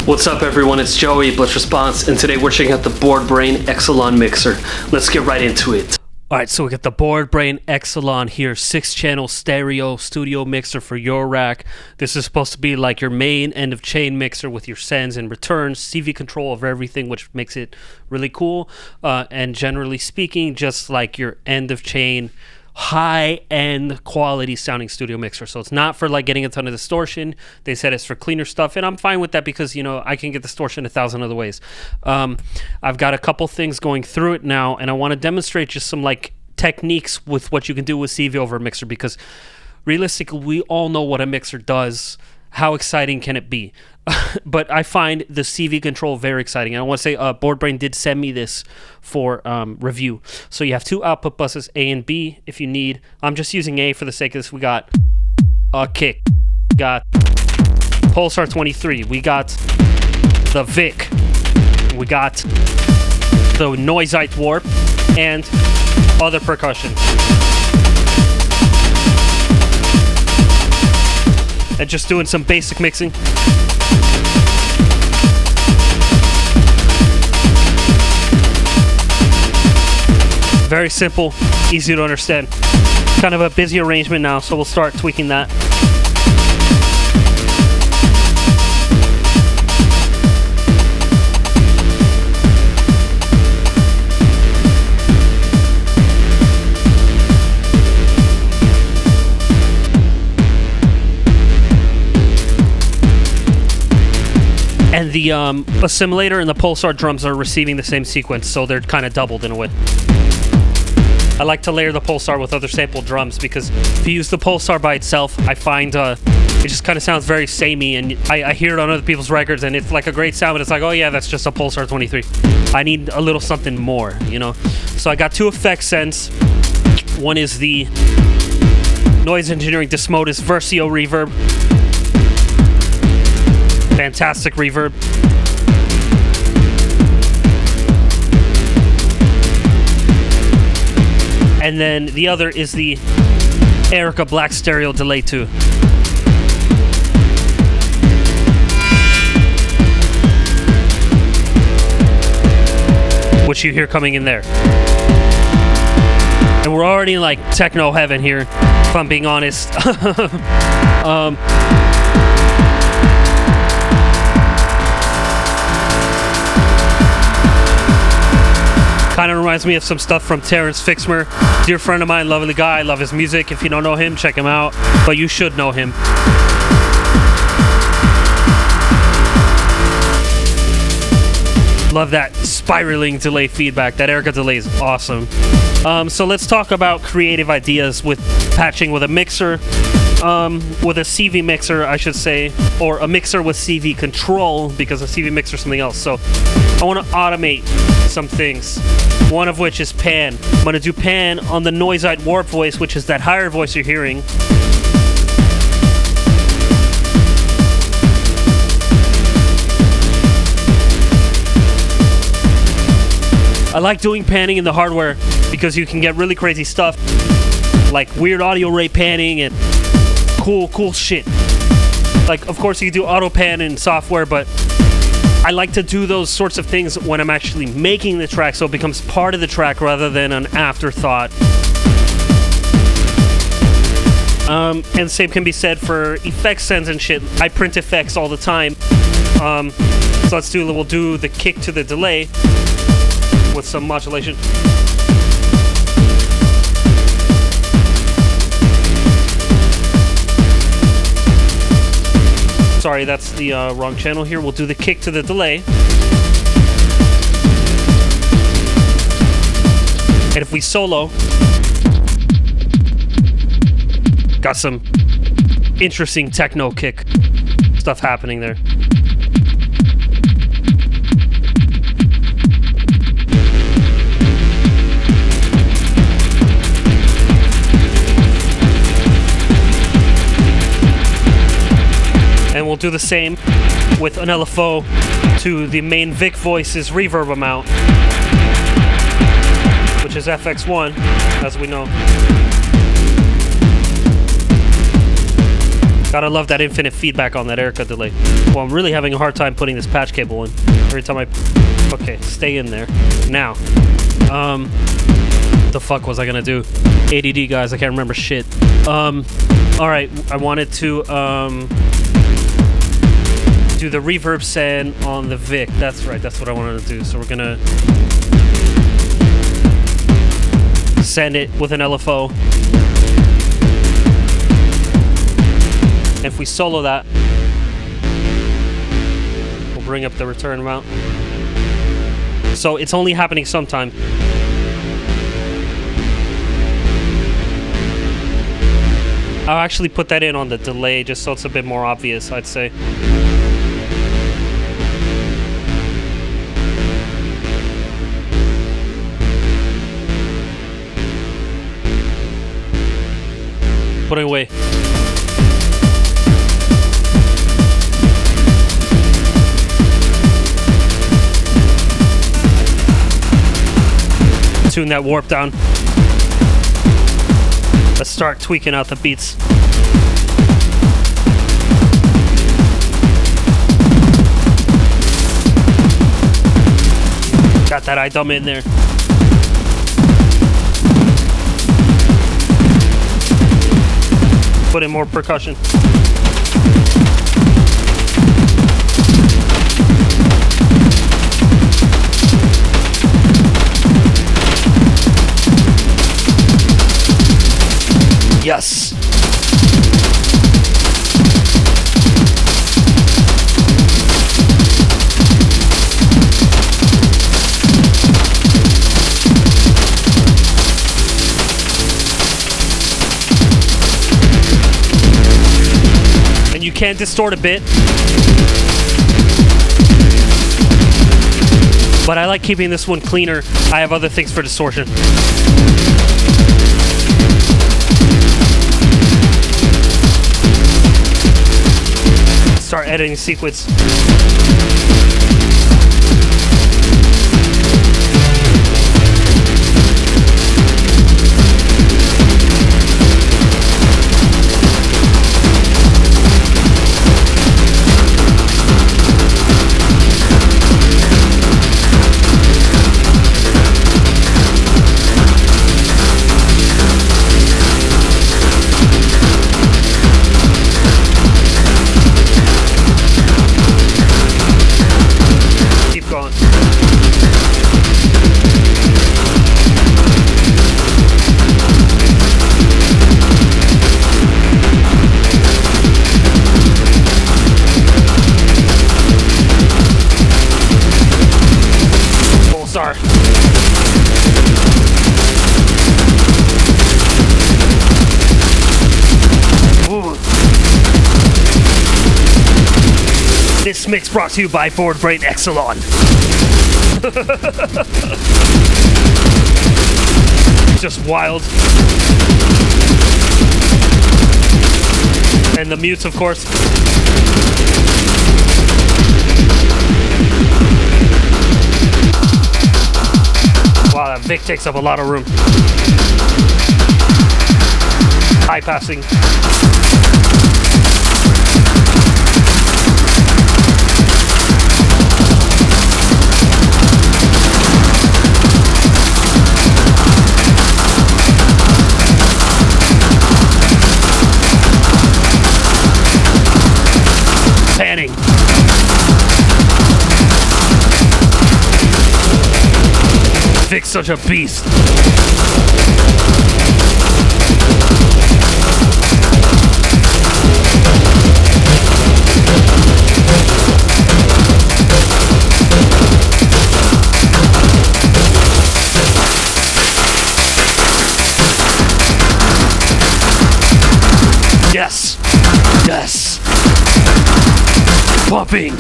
What's up everyone, it's Joey, Blitz Response, and today we're checking out the Boredbrain Xcelon mixer. Let's get right into it. Alright, so we got the Boredbrain Xcelon here, 6-channel stereo studio mixer for your rack. This is supposed to be like your main end of chain mixer with your sends and returns, CV control of everything, which makes it really cool. And generally speaking, just like your end of chain high-end quality sounding studio mixer. So it's not for like getting a ton of distortion. They said it's for cleaner stuff, and I'm fine with that because, you know, I can get distortion 1,000 other ways. I've got a couple things going through it now, and I want to demonstrate just some like techniques with what you can do with CV over a mixer, because realistically we all know what a mixer does. How exciting can it be? But I find the CV control very exciting. And I want to say Boredbrain did send me this for review. So you have two output buses, A and B, if you need. I'm just using A for the sake of this. We got a kick. We got Pulsar 23. We got the Vic. We got the Noisite Warp and other percussion. And just doing some basic mixing. Very simple, easy to understand. Kind of a busy arrangement now, so we'll start tweaking that. And the assimilator and the pulsar drums are receiving the same sequence, so they're kind of doubled in a way. I like to layer the pulsar with other sample drums, because if you use the pulsar by itself, I find it just kind of sounds very samey, and I hear it on other people's records, and it's like a great sound, but it's like, oh yeah, that's just a Pulsar 23. I need a little something more, you know? So I got two effect sends. One is the Noise Engineering Desmodus Versio reverb. Fantastic reverb. And then the other is the Erica Black Stereo Delay 2. Which you hear coming in there. And we're already in like techno heaven here, if I'm being honest. Kind of reminds me of some stuff from Terrence Fixmer. Dear friend of mine, lovely guy, love his music. If you don't know him, check him out. But you should know him. Love that spiraling delay feedback. That Erica delay is awesome. So let's talk about creative ideas with patching with a mixer. With a CV mixer, I should say, or a mixer with CV control, because a CV mixer is something else. So I want to automate some things, one of which is pan. I'm going to do pan on the Noisite Warp voice, which is that higher voice you're hearing. I like doing panning in the hardware because you can get really crazy stuff, like weird audio rate panning and cool shit. Like, of course you can do auto pan in software, but I like to do those sorts of things when I'm actually making the track, so it becomes part of the track rather than an afterthought. And the same can be said for effects sends and shit. I print effects all the time. So we'll do the kick to the delay with some modulation. Sorry, that's the wrong channel here. We'll do the kick to the delay. And if we solo, got some interesting techno kick stuff happening there. And we'll do the same with an LFO to the main Vic Voice's reverb amount, which is FX1, as we know. Gotta love that infinite feedback on that Erica delay. Well, I'm really having a hard time putting this patch cable in. Every time I... Okay, stay in there. Now. The fuck was I gonna do? ADD, guys, I can't remember shit. Alright, I wanted to, do the reverb send on the Vic. That's right, that's what I wanted to do. So we're gonna send it with an LFO. And if we solo that, we'll bring up the return amount. So it's only happening sometime. I'll actually put that in on the delay just so it's a bit more obvious, I'd say. Put it away. Tune that warp down. Let's start tweaking out the beats. Got that iDum in there. Put in more percussion. Yes. And you can distort a bit, but I like keeping this one cleaner. I have other things for distortion. Start editing sequence. This mix brought to you by Boredbrain Xcelon. Just wild. And the mutes, of course. Wow, that Vic takes up a lot of room. High passing. Panning. Vic's such a beast. Yes. Yes. Popping.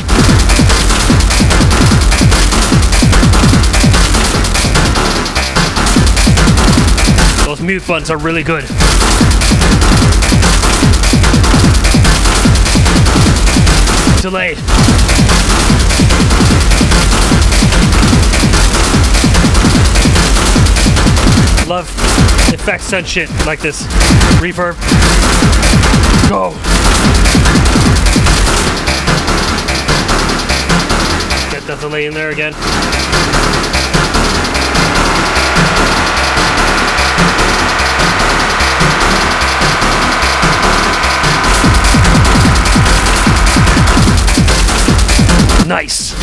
Those mute buttons are really good. Delayed. Love effects and shit like this. Reverb. Go. that delay in there again. Nice.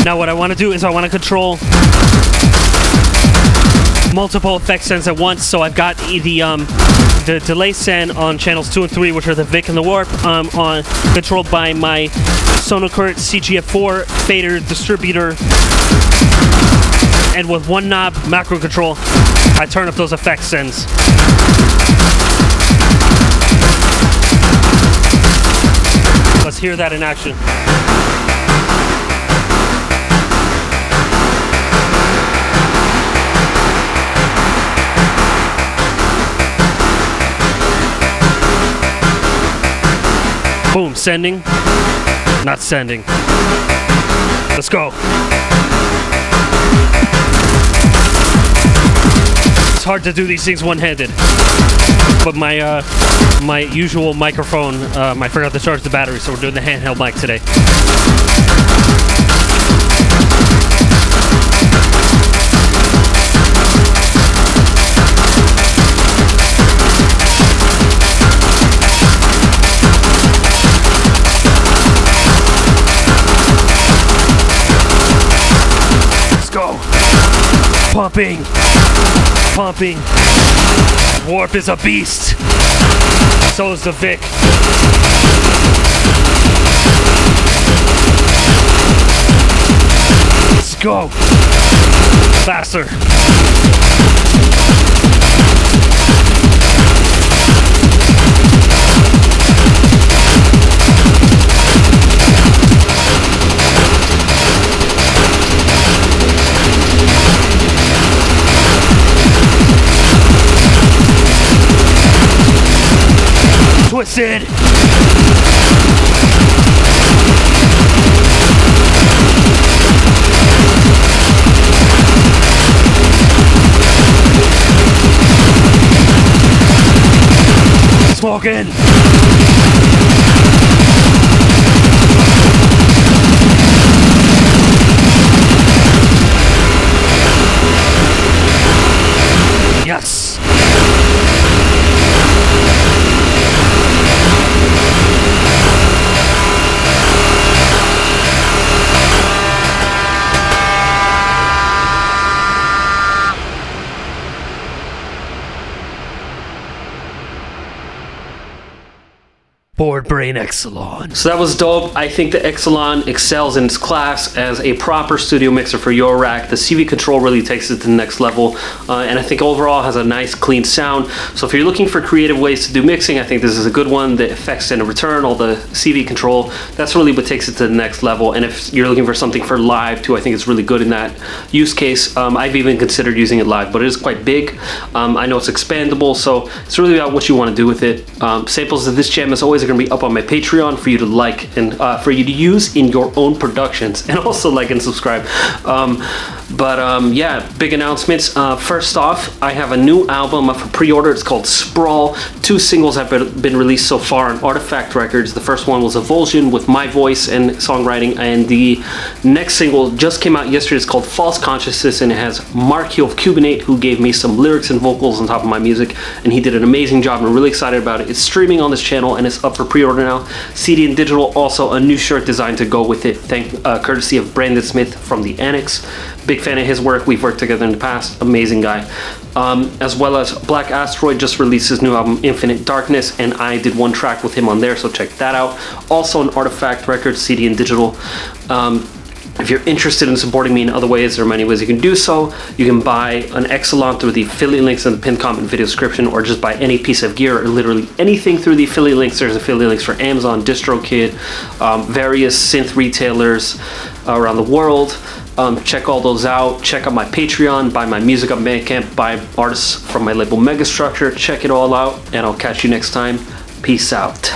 Now what I want to do is I want to control multiple effect sends at once. So I've got the delay send on channels 2 and 3, which are the Vic and the Warp, on controlled by my Sonocurt CGF4 fader distributor, and with one knob macro control, I turn up those effect sends. Let's hear that in action. Boom, sending, not sending. Let's go. It's hard to do these things one-handed, but my usual microphone, I forgot to charge the battery, so we're doing the handheld mic today. Pumping, pumping. Warp is a beast. So is the Vic. Let's go. Faster. Twisted. Smoking. Yes. Boredbrain Xcelon. So that was dope. I think the Xcelon excels in its class as a proper studio mixer for your rack. The CV control really takes it to the next level, and I think overall has a nice clean sound. So if you're looking for creative ways to do mixing, I think this is a good one. The effects and the return, all the CV control, that's really what takes it to the next level. And if you're looking for something for live too, I think it's really good in that use case. I've even considered using it live, but it is quite big. I know it's expandable, so it's really about what you want to do with it. Samples of this jam is always going to be up on my Patreon for you to like and for you to use in your own productions, and also like and subscribe. Yeah, big announcements. First off, I have a new album up for pre-order. It's called Sprawl. 2 singles have been released so far on Artifact Records. The first one was Avulsion with my voice and songwriting, and the next single just came out yesterday. It's called False Consciousness, and it has Mark Hill of Cubinate, who gave me some lyrics and vocals on top of my music, and he did an amazing job. I'm really excited about it. It's streaming on this channel and it's up for pre-order now. CD and digital, also a new shirt designed to go with it, courtesy of Brandon Smith from the Annex. Big fan of his work. We've worked together in the past. Amazing guy. As well as Black Asteroid just released his new album Infinite Darkness, and I did one track with him on there, so check that out. Also on Artifact Records, CD and digital. If you're interested in supporting me in other ways, there are many ways you can do so. You can buy an Xcelon through the affiliate links in the pinned comment video description, or just buy any piece of gear or literally anything through the affiliate links. There's affiliate links for Amazon, DistroKid, various synth retailers around the world. Check all those out. Check out my Patreon, buy my music on Bandcamp, buy artists from my label Megastructure. Check it all out, and I'll catch you next time. Peace out.